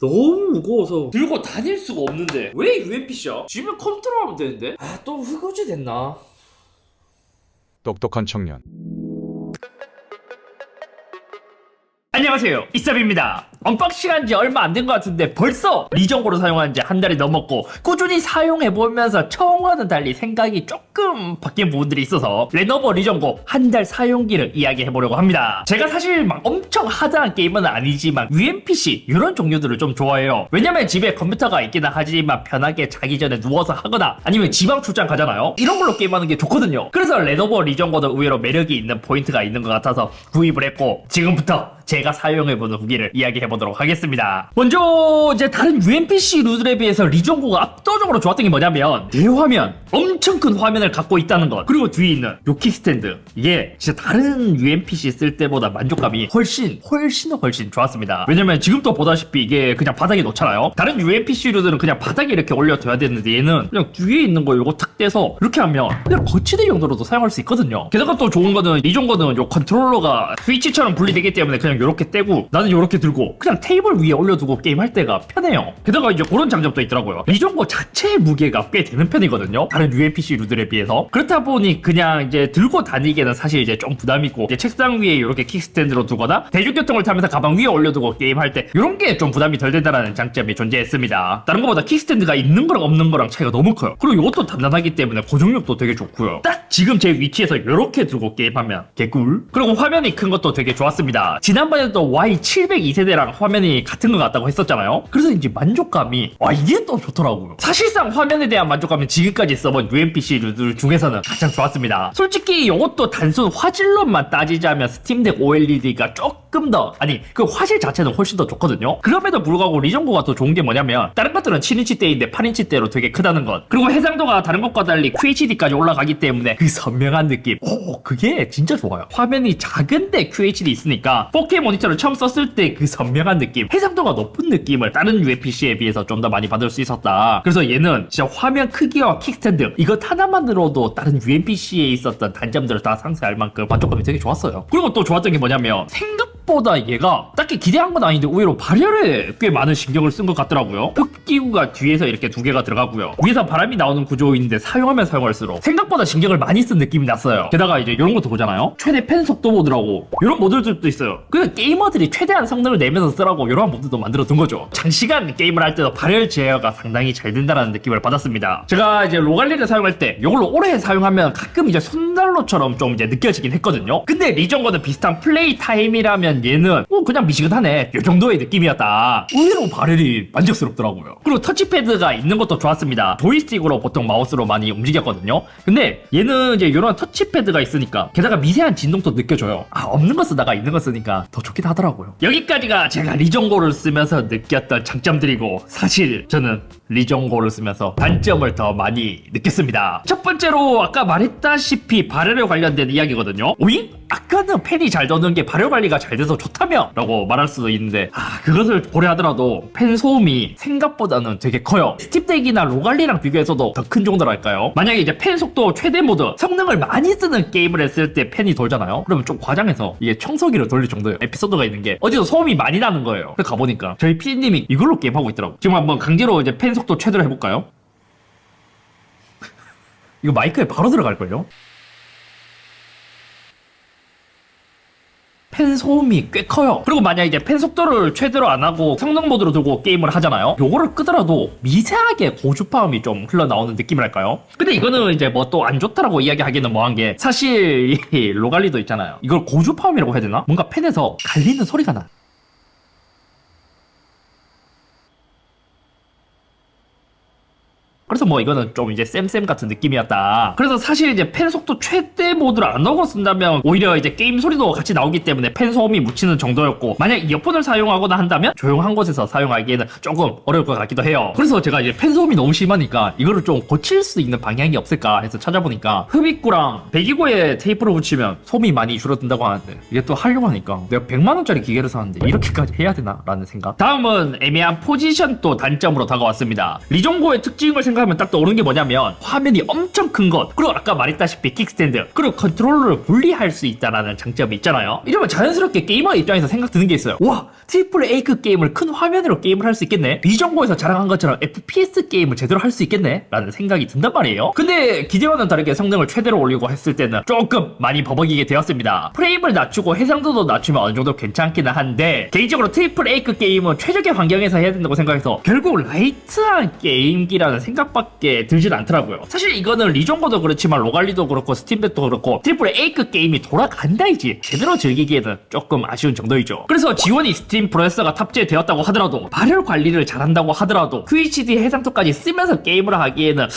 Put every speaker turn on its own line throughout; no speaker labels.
너무 무거워서 들고 다닐 수가 없는데 왜 UMPC야? 집에 컨트롤하면 되는데? 아 또 흑어지 됐나?
똑똑한 청년.
안녕하세요, 이sab입니다. 언박싱한 지 얼마 안 된 것 같은데 벌써 리정고로 사용한 지 한 달이 넘었고 꾸준히 사용해보면서 처음과는 달리 생각이 조금 바뀐 부분들이 있어서 레노버 리정고 한 달 사용기를 이야기해보려고 합니다. 제가 사실 막 엄청 하드한 게임은 아니지만 UMPC 이런 종류들을 좀 좋아해요. 왜냐면 집에 컴퓨터가 있기는 하지만 편하게 자기 전에 누워서 하거나 아니면 지방 출장 가잖아요. 이런 걸로 게임하는 게 좋거든요. 그래서 레노버 리정고도 의외로 매력이 있는 포인트가 있는 것 같아서 구입을 했고 지금부터 제가 사용해보는 후기를 이야기해보도록 하겠습니다. 먼저 이제 다른 UMPC 루들에 비해서 리정고가 압도적으로 좋았던 게 뭐냐면 대화면, 엄청 큰 화면을 갖고 있다는 것, 그리고 뒤에 있는 요 킥스탠드, 이게 진짜 다른 UMPC 쓸 때보다 만족감이 훨씬 좋았습니다. 왜냐면 지금 또 보다시피 이게 그냥 바닥에 놓잖아요. 다른 UMPC 루들은 그냥 바닥에 이렇게 올려둬야 되는데 얘는 그냥 뒤에 있는 거 요거 탁 떼서 이렇게 하면 그냥 거치대 용도로도 사용할 수 있거든요. 게다가 또 좋은 거는 리정고는 요 컨트롤러가 스위치처럼 분리되기 때문에 그냥 요렇게 떼고 나는 요렇게 들고 그냥 테이블 위에 올려두고 게임할 때가 편해요. 게다가 이제 그런 장점도 있더라고요. 리정고 자체의 무게가 꽤 되는 편이거든요, 다른 UMPC 루들에 비해서. 그렇다 보니 그냥 이제 들고 다니기에는 사실 이제 좀 부담있고, 이제 책상 위에 이렇게 킥스탠드로 두거나 대중교통을 타면서 가방 위에 올려두고 게임할 때 이런 게 좀 부담이 덜 된다는 장점이 존재했습니다. 다른 것보다 킥스탠드가 있는 거랑 없는 거랑 차이가 너무 커요. 그리고 이것도 단단하기 때문에 고정력도 되게 좋고요. 딱 지금 제 위치에서 이렇게 들고 게임하면 개꿀. 그리고 화면이 큰 것도 되게 좋았습니다. 지난번에도 Y702세대랑 화면이 같은 것 같다고 했었잖아요. 그래서 이제 만족감이 이게 또 좋더라고요. 사실상 화면에 대한 만족감은 지금까지 써본 UMPC들 중에서는 가장 좋았습니다. 솔직히 이것도 단순 화질로만 따지자면 스팀덱 OLED가 조금 더, 아니 그 화질 자체는 훨씬 더 좋거든요. 그럼에도 불구하고 리정고가 더 좋은 게 뭐냐면 다른 것들은 7인치대인데 8인치대로 되게 크다는 것, 그리고 해상도가 다른 것과 달리 QHD까지 올라가기 때문에 그 선명한 느낌, 그게 진짜 좋아요. 화면이 작은데 QHD 있으니까 4K 모니터를 처음 썼을 때 그 선명한 느낌, 해상도가 높은 느낌을 다른 UMPC에 비해서 좀 더 많이 받을 수 있었다. 그래서 얘는 진짜 화면 크기와 킥스탠드 이것 하나만으로도 다른 UMPC에 있었던 단점들을 다 상쇄할 만큼 만족감이 되게 좋았어요. 그리고 또 좋았던 게 뭐냐면 생각보다 얘가 딱히 기대한 건 아닌데 의외로 발열에 꽤 많은 신경을 쓴 것 같더라고요. 흡기구가 뒤에서 이렇게 두 개가 들어가고요. 위에서 바람이 나오는 구조인데 사용하면 사용할수록 생각보다 신경을 많이 쓴 느낌이 났어요. 게다가 이제 이런 것도 보잖아요. 최대 펜 속도 모드라고 이런 모드들도 있어요. 그래서 게이머들이 최대한 성능을 내면서 쓰라고 이런 모드도 만들어 둔 거죠. 장시간 게임을 할 때도 발열 제어가 상당히 잘 된다는 느낌을 받았습니다. 제가 이제 로갈리를 사용할 때 이걸로 오래 사용하면 가끔 이제 손난로처럼 좀 이제 느껴지긴 했거든요. 근데 리정거는 비슷한 플레이 타임이라면 얘는 그냥 미지근하네 이 정도의 느낌이었다. 의외로 발열이 만족스럽더라고요. 그리고 터치패드가 있는 것도 좋았습니다. 조이스틱으로 보통 마우스로 많이 움직였거든요. 근데 얘는 이제 이런 터치패드가 있으니까 게다가 미세한 진동도 느껴져요. 없는 거 쓰다가 있는 거 쓰니까 더 좋긴 하더라고요. 여기까지가 제가 리정고를 쓰면서 느꼈던 장점들이고, 사실 저는 리정고를 쓰면서 단점을 더 많이 느꼈습니다. 첫 번째로 아까 말했다시피 발열에 관련된 이야기거든요. 오잉? 아까는 팬이 잘 도는 게 발열 관리가 잘 돼서 좋다며? 라고 말할 수도 있는데 그것을 고려하더라도 팬 소음이 생각보다는 되게 커요. 스팀덱이나 로갈리랑 비교해서도 더 큰 정도랄까요? 만약에 이제 팬 속도 최대 모드 성능을 많이 쓰는 게임을 했을 때 팬이 돌잖아요? 그러면 좀 과장해서 이게 청소기를 돌릴 정도의 에피소드가 있는 게 어디서 소음이 많이 나는 거예요. 그래서 가보니까 저희 PD님이 이걸로 게임하고 있더라고. 지금 한번 강제로 이제 팬 속도 최대로 해볼까요? 이거 마이크에 바로 들어갈걸요? 팬 소음이 꽤 커요. 그리고 만약 이제 팬 속도를 최대로 안 하고 성능 모드로 두고 게임을 하잖아요. 요거를 끄더라도 미세하게 고주파음이 좀 흘러나오는 느낌이랄까요? 근데 이거는 이제 뭐 또 안 좋다라고 이야기하기는 뭐한 게, 사실 이 로갈리도 있잖아요. 이걸 고주파음이라고 해야 되나? 뭔가 팬에서 갈리는 소리가 나. 그래서 뭐 이거는 좀 이제 쌤쌤 같은 느낌이었다. 그래서 사실 이제 팬 속도 최대 모드를 안 넣고 쓴다면 오히려 이제 게임 소리도 같이 나오기 때문에 팬 소음이 묻히는 정도였고, 만약 이어폰을 사용하거나 한다면 조용한 곳에서 사용하기에는 조금 어려울 것 같기도 해요. 그래서 제가 이제 팬 소음이 너무 심하니까 이거를 좀 고칠 수 있는 방향이 없을까 해서 찾아보니까 흡입구랑 배기구에 테이프를 붙이면 소음이 많이 줄어든다고 하는데, 이게 또 하려고 하니까 내가 100만원짜리 기계를 샀는데 이렇게까지 해야 되나? 라는 생각. 다음은 애매한 포지션 또 단점으로 다가왔습니다. 리정고의 특징을 생각 생각하면 딱 떠오르는 게 뭐냐면 화면이 엄청 큰 것, 그리고 아까 말했다시피 킥스탠드, 그리고 컨트롤러를 분리할 수 있다라는 장점이 있잖아요. 이러면 자연스럽게 게이머 입장에서 생각 드는 게 있어요. 와, 트리플 A급 게임을 큰 화면으로 게임을 할 수 있겠네? 리전고에서 자랑한 것처럼 FPS 게임을 제대로 할 수 있겠네? 라는 생각이 든단 말이에요. 근데 기대와는 다르게 성능을 최대로 올리고 했을 때는 조금 많이 버벅이게 되었습니다. 프레임을 낮추고 해상도도 낮추면 어느 정도 괜찮기는 한데, 개인적으로 트리플 A급 게임은 최적의 환경에서 해야 된다고 생각해서 결국 라이트한 게임기라는 생각밖에 들질 않더라고요. 사실 이거는 리전고도 그렇지만 로갈리도 그렇고 스팀덱도 그렇고 트리플 A급 게임이 돌아간다이지 제대로 즐기기에는 조금 아쉬운 정도이죠. 그래서 지원이 스팀 프로세서가 탑재되었다고 하더라도, 발열 관리를 잘한다고 하더라도 QHD 해상도까지 쓰면서 게임을 하기에는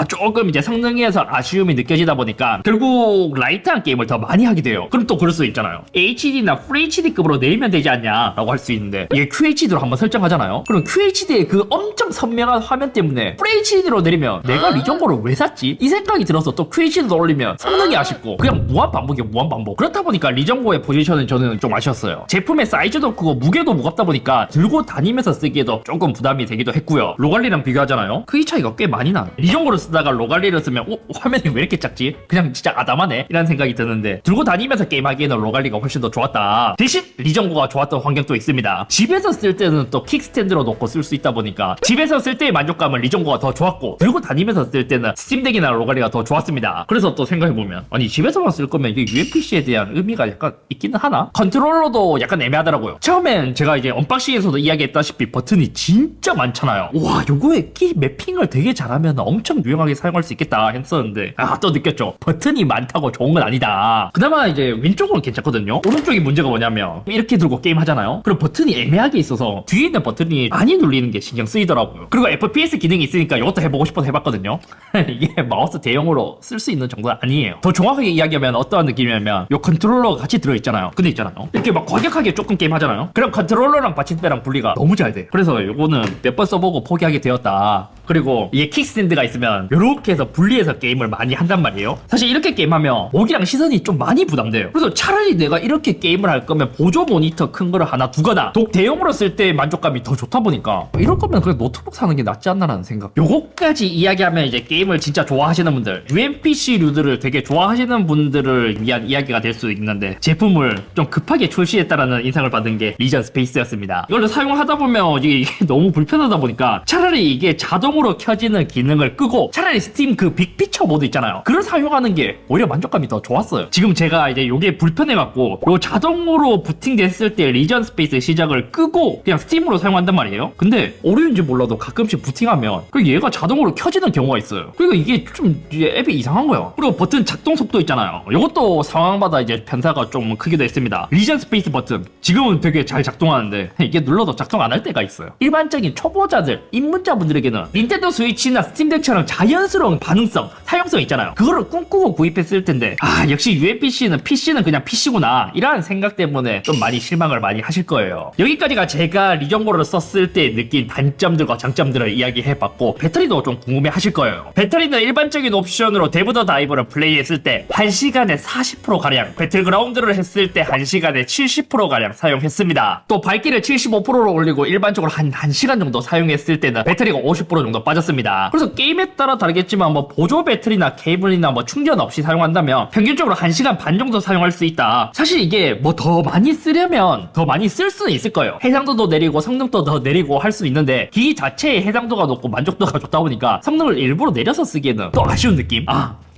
조금 이제 성능에서 아쉬움이 느껴지다 보니까 결국 라이트한 게임을 더 많이 하게 돼요. 그럼 또 그럴 수 있잖아요. HD나 FHD급으로 내리면 되지 않냐라고 할 수 있는데, 이게 QHD로 한번 설정하잖아요. 그럼 QHD의 그 엄청 선명한 화면 때문에 FHD로 내리면 내가 리전고를 왜 샀지? 이 생각이 들어서 또 QHD로 올리면 성능이 아쉽고 그냥 무한 반복이에요. 무한 반복. 그렇다 보니까 리전고의 포지션은 저는 좀 아쉬웠어요. 제품의 사이즈도 크고 무게도 무겁다 보니까 들고 다니면서 쓰기에도 조금 부담이 되기도 했고요. 로갈리랑 비교하잖아요. 그 이 차이가 꽤 많이 나. 리전고를 쓰다가 로갈리를 쓰면 화면이 왜 이렇게 작지? 그냥 진짜 아담하네? 이런 생각이 드는데, 들고 다니면서 게임하기에는 로갈리가 훨씬 더 좋았다. 대신 리전고가 좋았던 환경도 있습니다. 집에서 쓸 때는 또 킥스탠드로 놓고 쓸 수 있다 보니까 집에서 쓸 때의 만족감은 리전고가 더 좋았고, 들고 다니면서 쓸 때는 스팀덱이나 로갈리가 더 좋았습니다. 그래서 또 생각해보면, 아니 집에서만 쓸 거면 이게 UMPC에 대한 의미가 약간 있기는 하나? 컨트롤러도 약간 애매하더라고요. 처음엔 제가 이제 언박싱에서도 이야기했다시피 버튼이 진짜 많잖아요. 와, 요거에 키 매핑을 되게 잘하면 엄청 유용하게 사용할 수 있겠다 했었는데, 또 느꼈죠. 버튼이 많다고 좋은 건 아니다. 그나마 이제 왼쪽은 괜찮거든요. 오른쪽이 문제가 뭐냐면, 이렇게 들고 게임 하잖아요. 그럼 버튼이 애매하게 있어서 뒤에 있는 버튼이 많이 눌리는 게 신경 쓰이더라고요. 그리고 FPS 기능이 있으니까 이것도 해보고 싶어서 해봤거든요. 이게 마우스 대용으로 쓸 수 있는 정도는 아니에요. 더 정확하게 이야기하면 어떠한 느낌이냐면, 요 컨트롤러가 같이 들어있잖아요. 근데 있잖아요, 이렇게 막 과격하게 조금 게임 하잖아요. 그럼 컨트롤러랑 받침대랑 분리가 너무 잘 돼. 그래서 요거는 몇 번 써보고 포기하게 되었다. 그리고 이게 킥스탠드가 있으면 요렇게 해서 분리해서 게임을 많이 한단 말이에요. 사실 이렇게 게임하면 목이랑 시선이 좀 많이 부담돼요. 그래서 차라리 내가 이렇게 게임을 할 거면 보조 모니터 큰 거를 하나 두거나, 대용으로 쓸 때 만족감이 더 좋다 보니까 이럴 거면 그냥 노트북 사는 게 낫지 않나라는 생각. 요거까지 이야기하면 이제 게임을 진짜 좋아하시는 분들, UMPC류들을 되게 좋아하시는 분들을 위한 이야기가 될 수 있는데, 제품을 좀 급하게 출시했다라는 인상을 받은 게 리전 스페이스였습니다. 이걸 사용하다 보면 이게 너무 불편하다 보니까 차라리 이게 자동으로 켜지는 기능을 끄고 차라리 스팀 그 빅피처 모드 있잖아요, 그걸 사용하는 게 오히려 만족감이 더 좋았어요. 지금 제가 이제 요게 불편해갖고 요 자동으로 부팅됐을 때 리전 스페이스 시작을 끄고 그냥 스팀으로 사용한단 말이에요. 근데 오류인지 몰라도 가끔씩 부팅하면 얘가 자동으로 켜지는 경우가 있어요. 그리고 이게 좀 이제 앱이 이상한 거예요. 그리고 버튼 작동 속도 있잖아요. 이것도 상황마다 이제 편차가 좀 크기도 했습니다. 리전 스페이스 버튼 지금은 되게 잘 작동하는데 이게 눌러도 작동 안 할 때가 있어요. 일반적인 초보자들, 입문자분들에게는 닌텐도 스위치나 스팀덱처럼 자연스러운 반응성, 사용성 있잖아요. 그거를 꿈꾸고 구입했을 텐데, 역시 PC는 그냥 PC구나, 이런 생각 때문에 좀 많이 실망을 많이 하실 거예요. 여기까지가 제가 리전고를 썼을 때 느낀 단점들과 장점들을 이야기해봤고, 배터리도 좀 궁금해 하실 거예요. 배터리는 일반적인 옵션으로 데브 더 다이버를 플레이했을 때 1시간에 40%가량, 배틀그라운드를 했을 때 1시간에 70%가량 사용했습니다. 또 밝기를 75%로 올리고 일반적으로 한 1시간 정도 사용했을 때는 배터리가 50% 정도 빠졌습니다. 그래서 게임에 따라 다르겠지만 보조 배터리나 케이블이나 충전 없이 사용한다면 평균적으로 1시간 반 정도 사용할 수 있다. 사실 이게 더 많이 쓰려면 더 많이 쓸 수는 있을 거예요. 해상도도 내리고 성능도 더 내리고 할 수 있는데, 기기 자체의 해상도가 높고 만족도가 좋다 보니까 성능을 일부러 내려서 쓰기에는 또 아쉬운 느낌?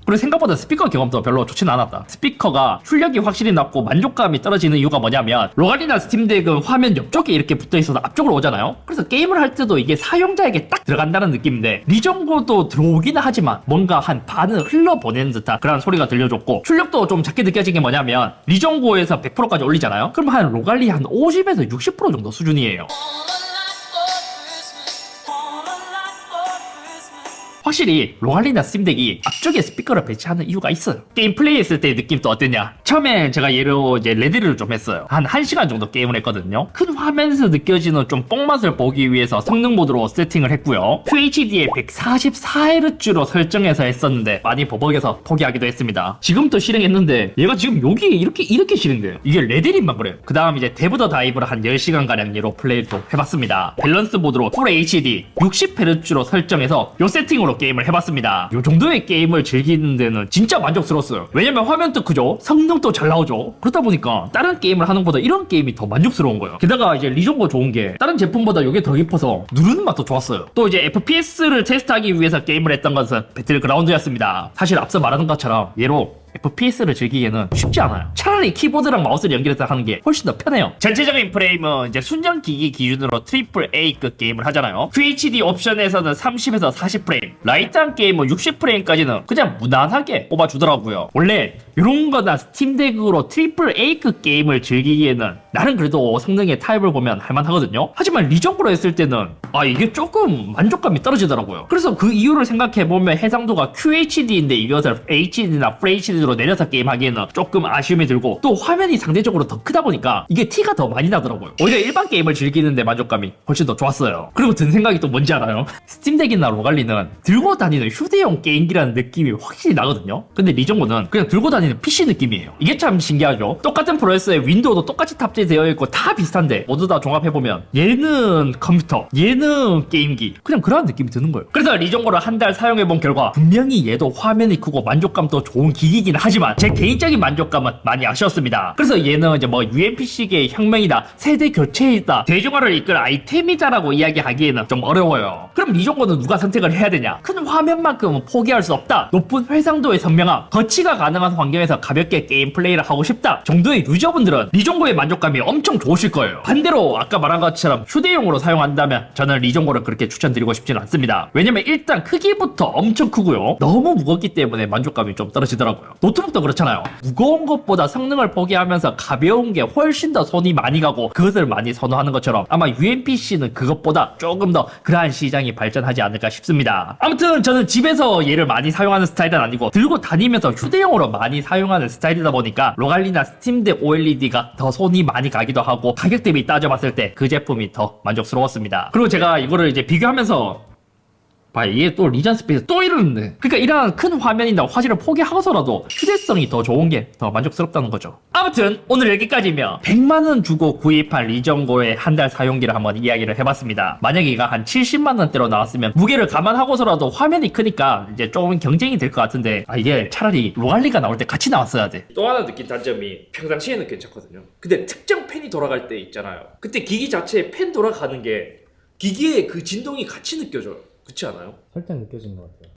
그리고 생각보다 스피커 경험도 별로 좋지는 않았다. 스피커가 출력이 확실히 낮고 만족감이 떨어지는 이유가 뭐냐면, 로갈이나 스팀덱은 화면 옆쪽에 이렇게 붙어있어서 앞쪽으로 오잖아요. 그래서 게임을 할 때도 이게 사용자에게 딱 들어간다는 느낌인데, 리전고도 들어오기는 하지만 뭔가 한 반을 흘러보내는 듯한 그런 소리가 들려줬고, 출력도 좀 작게 느껴진 게 뭐냐면, 리전고에서 100%까지 올리잖아요. 그럼 한 로갈리 한 50에서 60% 정도 수준이에요. 확실히 로갈리나 스팀덱이 앞쪽에 스피커를 배치하는 이유가 있어요. 게임 플레이했을 때 느낌 또 어땠냐? 처음에 제가 예로 이제 레드를 좀 했어요. 한 1시간 정도 게임을 했거든요. 큰 화면에서 느껴지는 좀 뽕맛을 보기 위해서 성능 모드로 세팅을 했고요. QHD에 144Hz로 설정해서 했었는데 많이 버벅여서 포기하기도 했습니다. 지금도 실행했는데 얘가 지금 여기 이렇게 실행돼요. 이게 레드림만 그래요. 그 다음 이제 데브 더 다이브를 한 10시간가량 얘로 플레이를 또 해봤습니다. 밸런스 모드로 풀 HD 60Hz로 설정해서 요 세팅으로 게임을 해봤습니다. 요 정도의 게임을 즐기는 데는 진짜 만족스러웠어요. 왜냐면 화면도 크죠, 성능도 잘 나오죠. 그러다 보니까 다른 게임을 하는 것보다 이런 게임이 더 만족스러운 거예요. 게다가 이제 리존고 좋은 게 다른 제품보다 이게 더 깊어서 누르는 맛도 좋았어요. 또 이제 FPS를 테스트하기 위해서 게임을 했던 것은 배틀그라운드였습니다. 사실 앞서 말하는 것처럼 얘로 FPS를 즐기기에는 쉽지 않아요. 차라리 키보드랑 마우스를 연결해서 하는 게 훨씬 더 편해요. 전체적인 프레임은 이제 순정 기기 기준으로 트리플 A급 게임을 하잖아요. QHD 옵션에서는 30에서 40프레임, 라이트한 게임은 60프레임까지는 그냥 무난하게 뽑아주더라고요. 원래 이런 거나 스팀덱으로 트리플 A급 게임을 즐기기에는 나는 그래도 성능의 타입을 보면 할만하거든요. 하지만 리전으로 했을 때는 이게 조금 만족감이 떨어지더라고요. 그래서 그 이유를 생각해보면 해상도가 QHD인데 이것을 HD나 FHD로 내려서 게임하기에는 조금 아쉬움이 들고, 또 화면이 상대적으로 더 크다 보니까 이게 티가 더 많이 나더라고요. 오히려 일반 게임을 즐기는데 만족감이 훨씬 더 좋았어요. 그리고 든 생각이 또 뭔지 알아요? 스팀덱이나 로갈리는 들고 다니는 휴대용 게임기라는 느낌이 확실히 나거든요. 근데 리전고는 그냥 들고 다니는 PC 느낌이에요. 이게 참 신기하죠. 똑같은 프로세서에 윈도우도 똑같이 탑재되어 있고 다 비슷한데 모두 다 종합해보면 얘는 컴퓨터, 얘는 게임기, 그냥 그런 느낌이 드는 거예요. 그래서 리전고를 한 달 사용해본 결과 분명히 얘도 화면이 크고 만족감도 좋은 기기긴 하지만 제 개인적인 만족감은 많이 아쉬웠습니다. 그래서 얘는 이제 뭐 UMPC계의 혁명이다, 세대 교체이다, 대중화를 이끌 아이템이다라고 이야기하기에는 좀 어려워요. 그럼 리전고는 누가 선택을 해야 되냐? 큰 화면만큼은 포기할 수 없다, 높은 해상도의 선명함, 거치가 가능한 환경에서 가볍게 게임 플레이를 하고 싶다 정도의 유저분들은 리전고의 만족감이 엄청 좋으실 거예요. 반대로 아까 말한 것처럼 휴대용으로 사용한다면 저는 리전고를 그렇게 추천드리고 싶지는 않습니다. 왜냐면 일단 크기부터 엄청 크고요, 너무 무겁기 때문에 만족감이 좀 떨어지더라고요. 노트북도 그렇잖아요. 무거운 것보다 성능을 포기하면서 가벼운 게 훨씬 더 손이 많이 가고 그것을 많이 선호하는 것처럼 아마 UMPC는 그것보다 조금 더 그러한 시장이 발전하지 않을까 싶습니다. 아무튼 저는 집에서 얘를 많이 사용하는 스타일은 아니고 들고 다니면서 휴대용으로 많이 사용하는 스타일이다 보니까 로갈리나 스팀덱 OLED가 더 손이 많이 가기도 하고 가격 대비 따져봤을 때 그 제품이 더 만족스러웠습니다. 그리고 제가 이거를 이제 비교하면서 이게 또 리전 스페이스 또 이러는데, 그러니까 이런 큰 화면이나 화질을 포기하고서라도 휴대성이 더 좋은 게 더 만족스럽다는 거죠. 아무튼 오늘 여기까지면 100만원 주고 구입한 리전고의 한 달 사용기를 한번 이야기를 해봤습니다. 만약에 이가 한 70만원대로 나왔으면 무게를 감안하고서라도 화면이 크니까 이제 조금 경쟁이 될 것 같은데 이게 차라리 로갈리가 나올 때 같이 나왔어야 돼.
또 하나 느낀 단점이 평상시에는 괜찮거든요. 근데 특정 팬이 돌아갈 때 있잖아요. 그때 기기 자체에 팬 돌아가는 게 기기의 그 진동이 같이 느껴져요. 그렇지 않아요?
살짝 느껴지는 것 같아요.